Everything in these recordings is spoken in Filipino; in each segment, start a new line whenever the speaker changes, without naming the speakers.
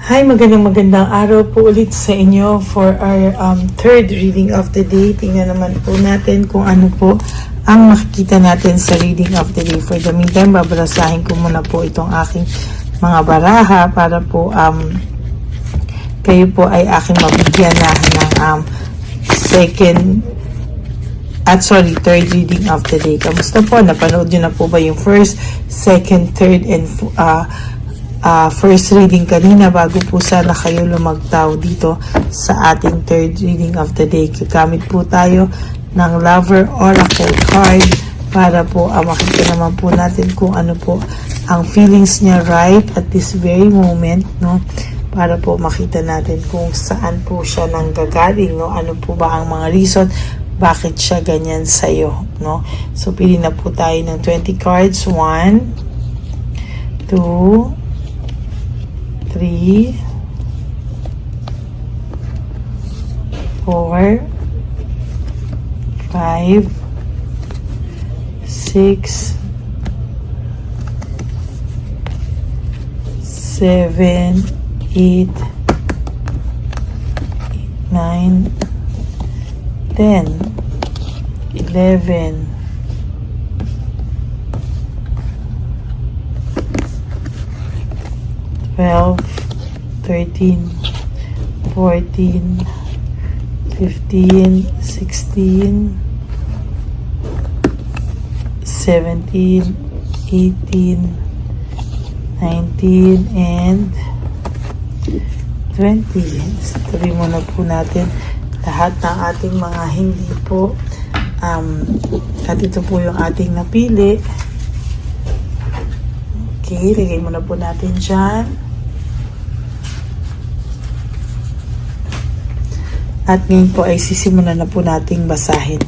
Hi, magandang araw po ulit sa inyo for our third reading of the day. Tingnan naman po natin kung ano po ang makikita natin sa reading of the day. For the meantime, babarasahin ko muna po itong aking mga baraha para po kayo po ay aking mabigyan na ng third reading of the day. Kamusta po? Napanood nyo na po ba yung first, second, third, and first reading kanina bago po sana kayo lumagtaw dito sa ating third reading of the day? Gagamit po tayo ng Lover Oracle card para po makita naman po natin kung ano po ang feelings niya right at this very moment, no? Para po makita natin kung saan po siya nanggagaling, no? Ano po ba ang mga reason bakit siya ganyan sa'yo, no? So, pili na po tayo ng 20 cards. 1, 2, 3, 4, 5, 6, 7, 8, 9, 10, 11, 12, 13, 14, 15, 16, 17, 18, 19, and 20. Tuloy muna po natin lahat ng ating mga hindi po at ito po yung ating napili. Okay, lagay muna po natin dyan. At ngayon po ay sisimulan na po nating basahin.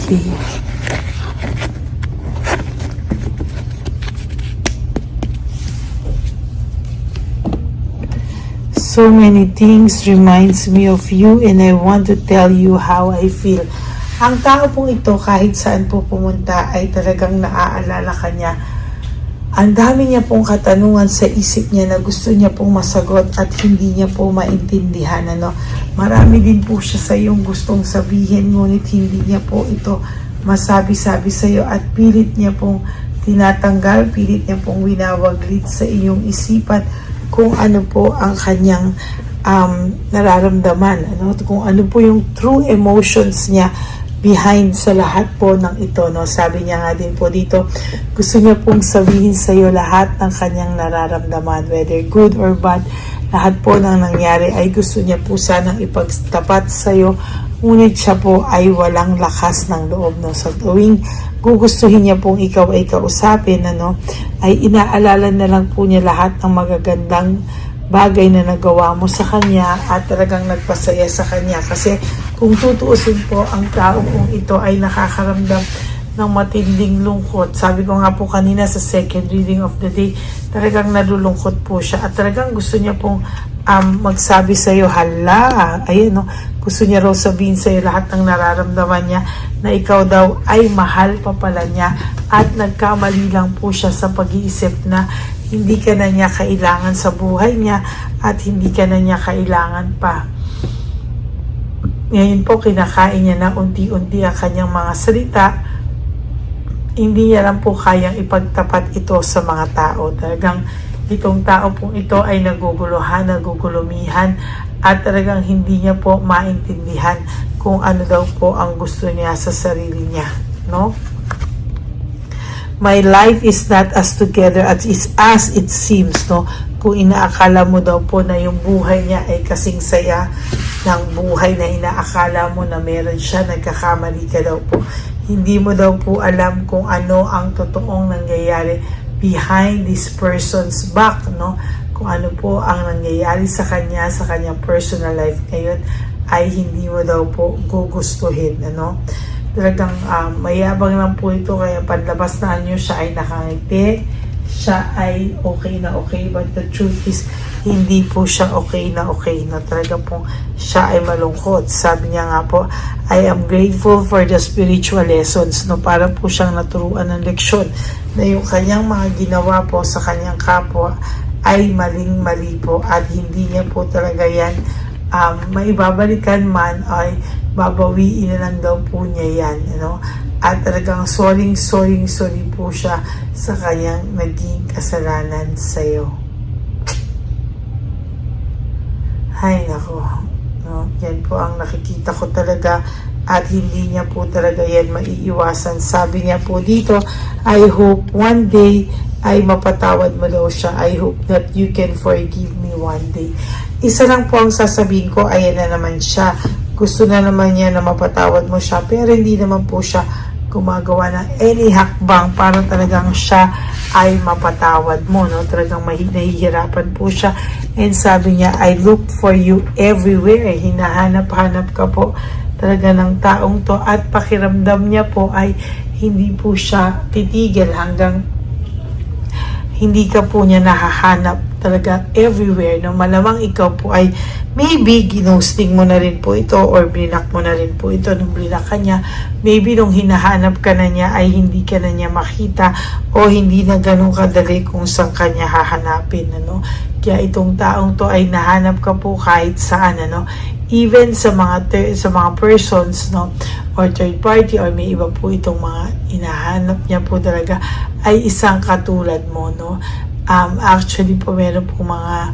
Okay. So many things reminds me of you and I want to tell you how I feel. Ang tao pong ito kahit saan po pumunta ay talagang naaalala ka niya. Ang dami niya pong katanungan sa isip niya na gusto niya pong masagot at hindi niya po maintindihan. Marami din po siya sa iyong gustong sabihin ngunit hindi niya po ito masabi-sabi sa iyo at pilit niya pong tinatanggal, pilit niya pong winawaglit sa iyong isipan kung ano po ang kanyang nararamdaman, kung ano po yung true emotions niya behind sa lahat po ng ito, Sabi niya nga din po dito, gusto niya pong sabihin sa iyo lahat ng kanyang nararamdaman, whether good or bad, lahat po ng nangyari ay gusto niya po sanang ipagtapat sa iyo, ngunit siya po ay walang lakas ng loob, Sa tuwing gugustuhin niya pong ikaw ay kausapin, ay inaalala na lang po niya lahat ng magagandang bagay na nagawa mo sa kanya at talagang nagpasaya sa kanya. Kasi kung tutuusin po, ang tao pong ito ay nakakaramdam ng matinding lungkot. Sabi ko nga po kanina sa second reading of the day, talagang nalulungkot po siya at talagang gusto niya pong magsabi sa iyo, gusto niya raw sabihin sa iyo lahat ng nararamdaman niya na ikaw daw ay mahal pa pala niya at nagkamali lang po siya sa pag-iisip na hindi ka na niya kailangan sa buhay niya at hindi ka na niya kailangan pa. Ngayon po kinakain niya na unti-unti ang kanyang mga salita. Hindi niya lang po kayang ipagtapat ito sa mga tao. Talagang itong tao pong ito ay naguguluhan, nagugulumihan at talagang hindi niya po maintindihan kung ano daw po ang gusto niya sa sarili niya, My life is not as together as it seems, Kung inaakala mo daw po na yung buhay niya ay kasing saya ng buhay na inaakala mo na meron siya, nagkakamali ka daw po. Hindi mo daw po alam kung ano ang totoong nangyayari behind this person's back, Kung ano po ang nangyayari sa kanya, sa kanyang personal life ngayon, ay hindi mo daw po gugustuhin, Talagang mayabang lang po ito, kaya panlabas na nyo siya ay nakangiti, siya ay okay na okay, but the truth is hindi po siya okay na talaga pong siya ay malungkot. Sabi niya nga po, I am grateful for the spiritual lessons, no, para po siyang naturuan ng leksyon na yung kanyang mga ginawa po sa kanyang kapwa ay maling-mali po at hindi niya po talaga yan maibabalikan man, ay babawiin na lang daw po niya yan, at talagang sorry po siya sa kanyang naging kasalanan sa'yo. Ay nako, yan po ang nakikita ko talaga at hindi niya po talaga yan maiiwasan. Sabi niya po dito, I hope one day ay mapatawad mo daw siya. I hope that you can forgive me one day. Isa lang po ang sasabihin ko, ayan na naman siya. Gusto na naman niya na mapatawad mo siya, pero hindi naman po siya gumagawa ng any hakbang para talagang siya ay mapatawad mo, no? Talagang nahihirapan po siya. And sabi niya, I look for you everywhere. Hinahanap-hanap ka po talaga ng taong to, at pakiramdam niya po ay hindi po siya titigil hanggang hindi ka po niya nahahanap talaga everywhere, no? Malamang ikaw po ay maybe ginosting mo na rin po ito or blinak mo na rin po ito. Nung blinak ka niya, maybe nung hinahanap ka na niya ay hindi ka na niya makita o hindi na ganun kadali kung saan ka niya hahanapin, Kaya itong taong to ay nahanap ka po kahit saan, even sa mga persons, or third party, or may iba po itong mga hinahanap niya po talaga ay isang katulad mo, actually po meron po mga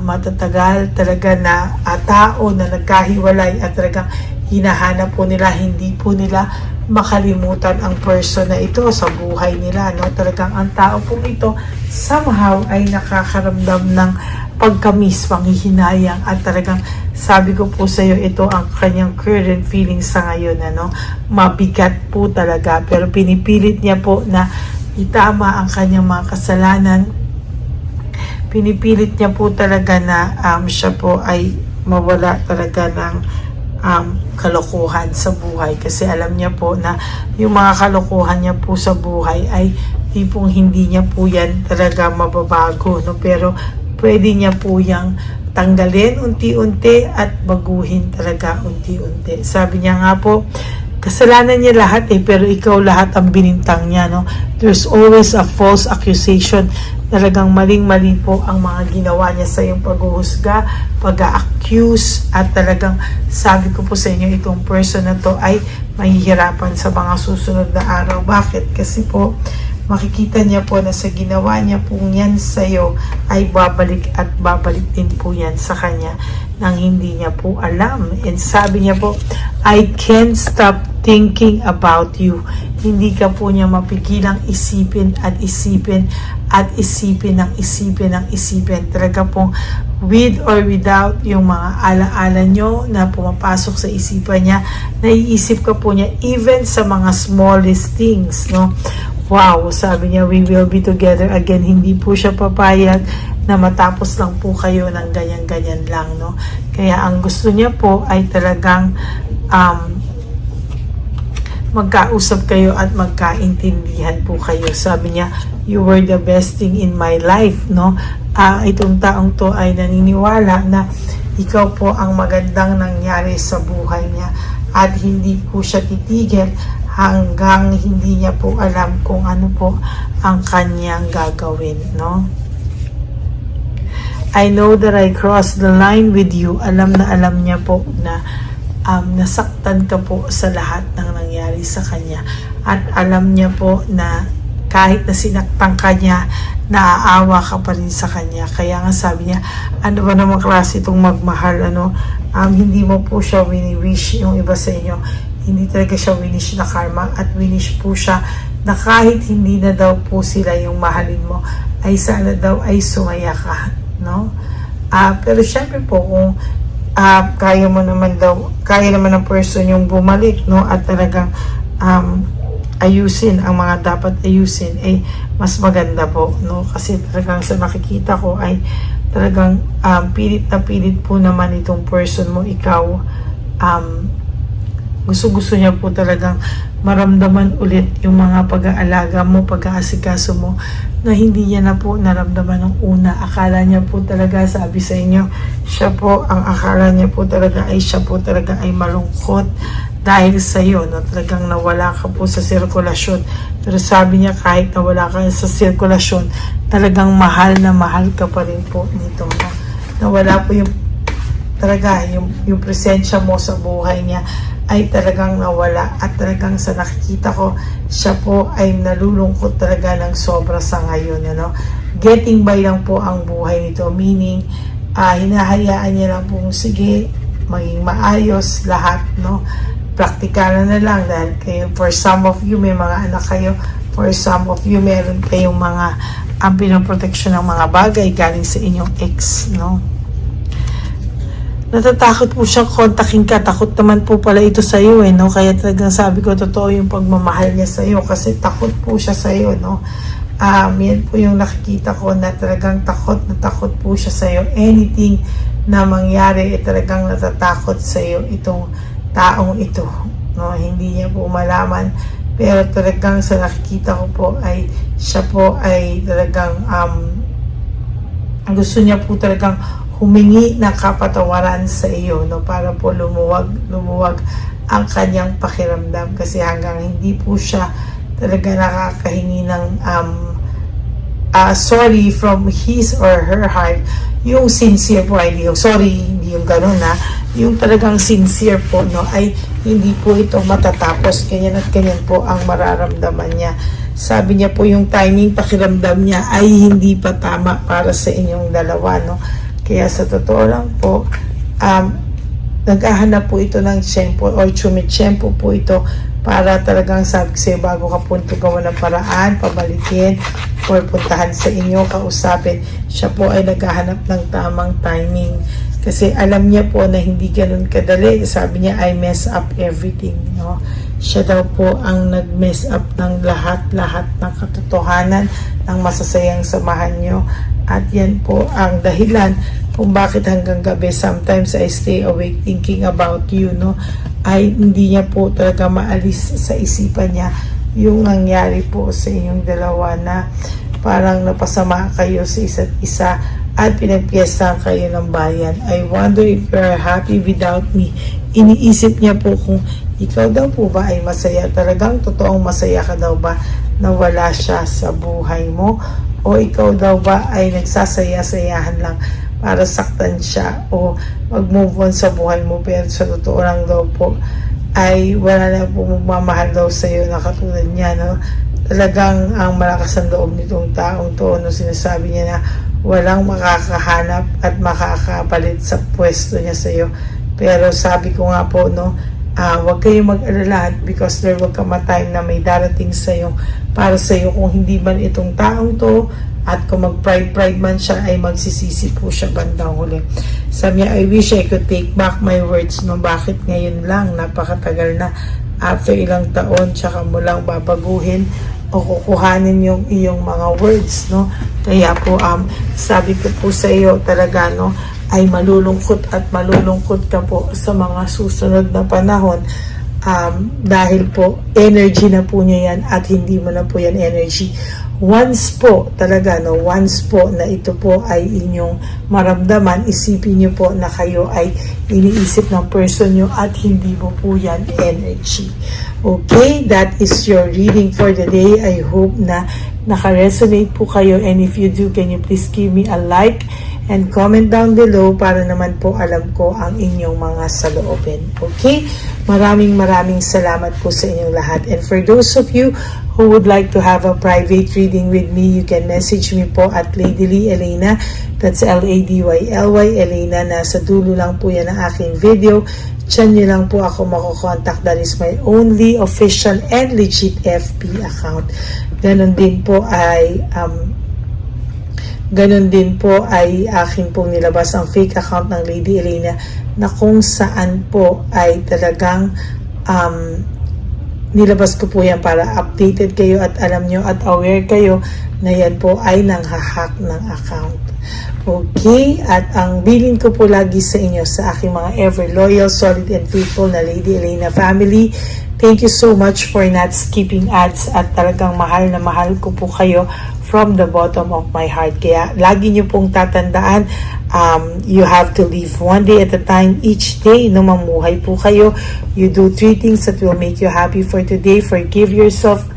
matatagal talaga na tao na nagkahiwalay at talagang hinahanap po nila, hindi po nila makalimutan ang person na ito sa buhay nila, Talagang ang tao po ito somehow ay nakakaramdam ng pagkamis, panghihinayang, at talagang sabi ko po sa iyo, ito ang kanyang current feelings sa ngayon, mabigat po talaga, pero pinipilit niya po na itama ang kanyang mga kasalanan. Pinipilit niya po talaga na siya po ay mawala talaga ng kalokohan sa buhay, kasi alam niya po na yung mga kalokohan niya po sa buhay ay tipong hindi niya po yan talaga mababago, pero pwede niya po yang tanggalin unti-unti at baguhin talaga unti-unti. Sabi niya nga po, kasalanan niya lahat pero ikaw lahat ang binintang niya, There's always a false accusation. Talagang maling-mali po ang mga ginawa niya sa iyong paghuhusga, pag-accuse, at talagang sabi ko po sa inyo, itong person na to ay mahihirapan sa mga susunod na araw. Bakit? Kasi po, makikita niya po na sa ginawa niya po yan sa iyo ay babalik at babalik din po yan sa kanya nang hindi niya po alam. And sabi niya po, I can't stop thinking about you. Hindi ka po niya mapigilang isipin at isipin at isipin ng isipin ng isipin. Talaga pong with or without yung mga alaala nyo na pumapasok sa isipan niya, naiisip ka po niya even sa mga smallest things, Wow, sabi niya, we will be together again. Hindi po siya papayag na matapos lang po kayo ng ganyan-ganyan lang, Kaya ang gusto niya po ay talagang magkausap kayo at magkaintindihan po kayo. Sabi niya, you were the best thing in my life, itong taong to ay naniniwala na ikaw po ang magandang nangyari sa buhay niya at hindi po siya titigil hanggang hindi niya po alam kung ano po ang kanyang gagawin, I know that I crossed the line with you. Alam na alam niya po na nasaktan ka po sa lahat ng nangyari sa kanya, at alam niya po na kahit na sinaktan ka niya, naaawa ka pa rin sa kanya. Kaya nga sabi niya, ano ba namang klase itong magmahal, hindi mo po siya wini-wish yung iba sa inyo. Hindi talaga siya winish na karma, at winish po siya na kahit hindi na daw po sila yung mahalin mo, ay sana daw ay sumaya ka, pero syempre po kung kaya naman ng person yung bumalik, at talagang ayusin ang mga dapat ayusin, mas maganda po, kasi talagang sa nakikita ko ay talagang pilit na pilit po naman itong person mo, ikaw gusto niya po talagang maramdaman ulit yung mga pag-aalaga mo, pag-aasikaso mo na hindi niya na po naramdaman ng una. Akala niya po talaga, sabi sa inyo, ang akala niya po talaga ay siya po talaga ay malungkot dahil sa iyo, no? Talagang nawala ka po sa sirkulasyon. Pero sabi niya, kahit nawala ka sa sirkulasyon, talagang mahal na mahal ka pa rin po nito, no? Nawala po yung talaga, yung presensya mo sa buhay niya ay talagang nawala, at talagang sa nakikita ko, siya po ay nalulungkot talaga ng sobra sa ngayon, ano? Getting by lang po ang buhay nito, meaning hinahayaan niya lang pong sige, maging maayos lahat, no? Praktikalan na lang dahil kayo, for some of you may mga anak kayo, for some of you meron kayong mga ang pinoproteksyon ng mga bagay galing sa inyong ex, no? Natatakot po siyang kontakin ka. Takot naman po pala ito sa iyo, no? Kaya talagang sabi ko, totoo yung pagmamahal niya sa iyo kasi takot po siya sa iyo, no? Yan po yung nakikita ko na talagang takot na takot po siya sa iyo. Anything na mangyari, talagang natatakot sa iyo itong taong ito, no? Hindi niya po malaman, pero talagang sa nakikita ko po ay siya po ay talagang gusto niya po talagang humingi ng kapatawaran sa iyo, no, para po lumuwag ang kanyang pakiramdam, kasi hanggang hindi po siya talaga nakakahingi ng sorry from his or her heart, yung sincere po, hindi yung sorry, hindi yung gano'n na, yung talagang sincere po, no, ay hindi po ito matatapos, ganyan at ganyan po ang mararamdaman niya. Sabi niya po yung timing pakiramdam niya ay hindi pa tama para sa inyong dalawa, no. Kaya sa totoo lang po, naghahanap po ito ng tiyempo or tiyempo po ito para talagang sabi sa'yo, bago ka punto gawa ng paraan, pabalikin or puntahan sa inyo, kausapin. Siya po ay naghahanap ng tamang timing. Kasi alam niya po na hindi ganun kadali. Sabi niya, I mess up everything, no? Siya daw po ang nag-mess up ng lahat ng katotohanan ng masasayang samahan nyo. At yan po ang dahilan kung bakit hanggang gabi sometimes I stay awake thinking about you, no? Ay hindi niya po talaga maalis sa isipan niya yung nangyari po sa inyong dalawa, na parang napasama kayo sa isa't isa at pinagpiestahan kayo ng bayan. I wonder if you're happy without me. Iniisip niya po kung ikaw daw po ba ay masaya, talagang totoong masaya ka daw ba na wala siya sa buhay mo, o ikaw daw ba ay nagsasaya-sayahan lang para saktan siya o mag-move on sa buhay mo, pero sa totoo lang daw po ay wala na po magmamahal daw sa iyo na katulad niya, no? Talagang ang malakas ang loob nitong taong to, no? Sinasabi niya na walang makakahanap at makakapalit sa pwesto niya sa iyo. Pero sabi ko nga po, no, huwag kayong mag-alala, because there will come a time na may darating sa iyo para sa iyo, kung hindi man itong taong to, at kung mag-pride man siya, ay magsisisi po siya bandang huli. Sabi niya, I wish I could take back my words, no? Bakit ngayon lang? Napakatagal na. After ilang taon, tsaka mo lang babaguhin o kukuhanin yung iyong mga words, no? Kaya po, sabi ko po sa iyo talaga, no, ay malulungkot at malulungkot ka po sa mga susunod na panahon, dahil po energy na po niya yan at hindi mo na po yan energy. Once po talaga, no, once po na ito po ay inyong maramdaman, isipin niyo po na kayo ay iniisip ng person niyo at hindi mo po yan energy. Okay, that is your reading for the day. I hope na naka-resonate po kayo, and if you do, can you please give me a like and comment down below para naman po alam ko ang inyong mga saloobin. Okay? Maraming salamat po sa inyong lahat. And for those of you who would like to have a private reading with me, you can message me po at Lady Lee Elena. That's Ladyly Elena. Nasa dulo lang po yan ang aking video. Diyan nyo lang po ako makukontak. That is my only official and legit FB account. Ganon din po ay aking pong nilabas ang fake account ng Lady Elena, na kung saan po ay talagang nilabas ko po yan para updated kayo at alam nyo at aware kayo na yan po ay nanghahack ng account. Okay, at ang bilin ko po lagi sa inyo, sa aking mga ever loyal, solid and faithful na Lady Elena family, thank you so much for not skipping ads, at talagang mahal na mahal ko po kayo from the bottom of my heart. Kaya lagi niyo pong tatandaan, you have to live one day at a time. Each day, no, mamuhay po kayo. You do 3 things that will make you happy for today. Forgive yourself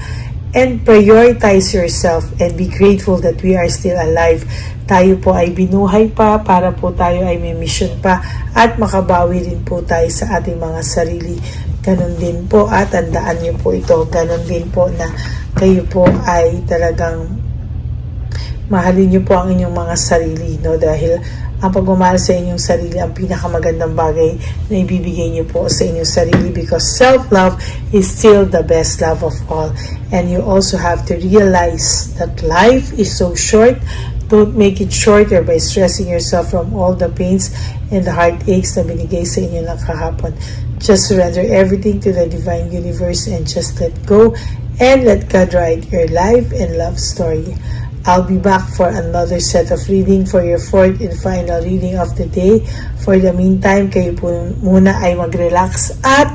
and prioritize yourself and be grateful that we are still alive. Tayo po ay binuhay pa para po tayo ay may mission pa at makabawi rin po tayo sa ating mga sarili. Ganon din po at tandaan niyo po ito. Ganon din po na kayo po ay talagang mahalin niyo po ang inyong mga sarili, no? Dahil ang pagmamahal sa inyong sarili ang pinakamagandang bagay na ibibigay niyo po sa inyong sarili, because self-love is still the best love of all. And you also have to realize that life is so short. Don't make it shorter by stressing yourself from all the pains and the heartaches na binigay sa inyo ng kahapon. Just surrender everything to the divine universe and just let go and let God write your life and love story. I'll be back for another set of reading for your 4th and final reading of the day. For the meantime, kayo po muna ay mag-relax at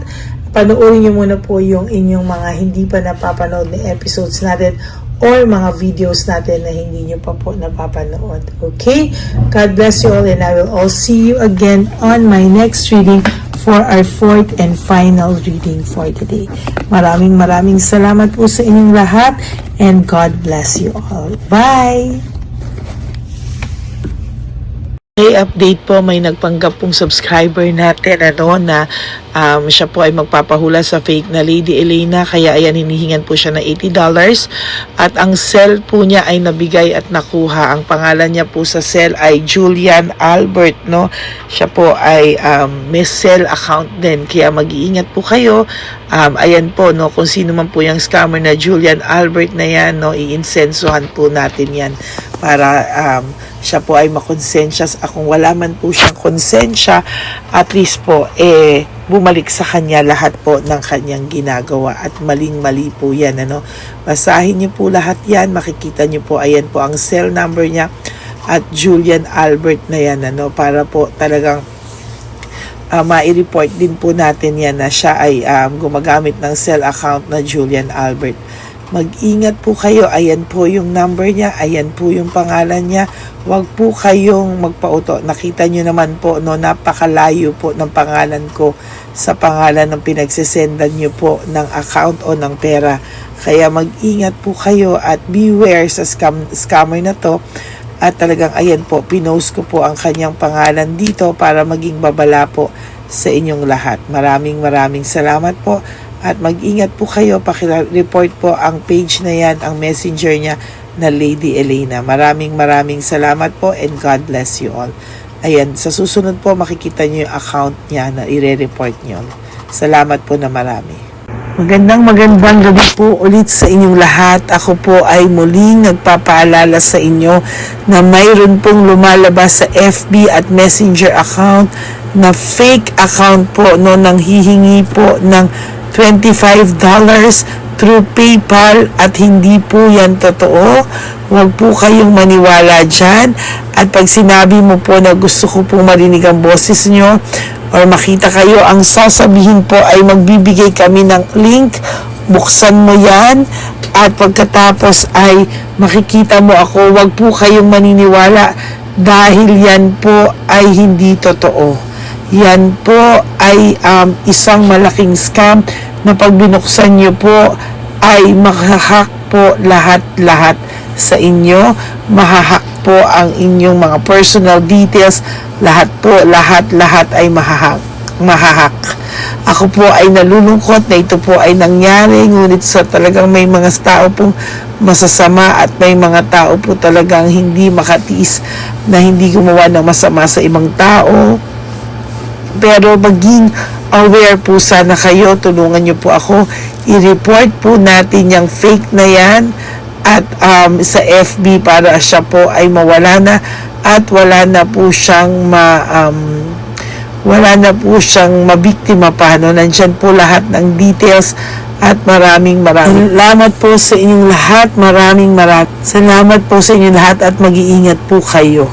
panoorin niyo muna po yung inyong mga hindi pa napapanood na episodes natin or mga videos natin na hindi niyo pa po napapanood. Okay? God bless you all, and I will all see you again on my next reading for our 4th and final reading for today. Maraming salamat po sa inyong lahat, and God bless you all. Bye! Okay, update po, may nagpanggap pong subscriber natin na siya po ay magpapahula sa fake na Lady Elena, kaya ayan, hinihingan po siya na $80 at ang cell po niya ay nabigay at nakuha. Ang pangalan niya po sa cell ay Julian Albert, no? Siya po ay may cell account din, kaya mag-iingat po kayo. Ayan po, no, kung sino man po yung scammer na Julian Albert na yan, no, iinsensuhan po natin yan para siya po ay makonsensya. Kung wala man po siyang konsensya, at least po bumalik sa kanya lahat po ng kanyang ginagawa, at maling-mali po yan, ano. Basahin niyo po lahat yan, makikita niyo po, ayan po ang cell number niya at Julian Albert na yan, ano, para po talagang mai-report din po natin yan na siya ay gumagamit ng cell account na Julian Albert. Mag-ingat po kayo. Ayan po yung number niya, ayan po yung pangalan niya. Huwag po kayong magpauto. Nakita nyo naman po, no, napakalayo po ng pangalan ko sa pangalan ng pinagsesendan nyo po ng account o ng pera. Kaya mag-ingat po kayo at beware sa scammer na to. At talagang ayan po, pinost ko po ang kanyang pangalan dito para maging babala po sa inyong lahat. Maraming salamat po. At mag-ingat po kayo, paki-report po ang page na yan, ang messenger niya na Lady Elena. Maraming salamat po, and God bless you all. Ayan, sa susunod po makikita niyo yung account niya na i-report niyo. Salamat po na marami. Magandang gabi po ulit sa inyong lahat. Ako po ay muling nagpapaalala sa inyo na mayroon pong lumalabas sa FB at Messenger account na fake account po, no, nang hihingi po ng $25 through PayPal, at hindi po yan totoo. Huwag po kayong maniwala dyan. At pag sinabi mo po na gusto ko po marinig ang boses nyo or makita kayo, ang sasabihin po ay magbibigay kami ng link, buksan mo yan, at pagkatapos ay makikita mo ako. Huwag po kayong maniniwala dahil yan po ay hindi totoo. Yan po ay isang malaking scam na pag binuksan nyo po ay mahahack po lahat sa inyo. Mahahack po ang inyong mga personal details. Lahat ay mahahack. Ako po ay nalulungkot na ito po ay nangyari, ngunit sa talagang may mga tao pong masasama at may mga tao po talagang hindi makatiis na hindi gumawa ng masama sa ibang tao. Pero maging aware po sana kayo. Tulungan nyo po ako. I-report po natin yung fake na yan at sa FB para siya po ay mawala na at wala na po siyang mabiktima pa, no? Nandyan po lahat ng details at maraming salamat po sa inyong lahat. Maraming salamat po sa inyong lahat at mag-iingat po kayo.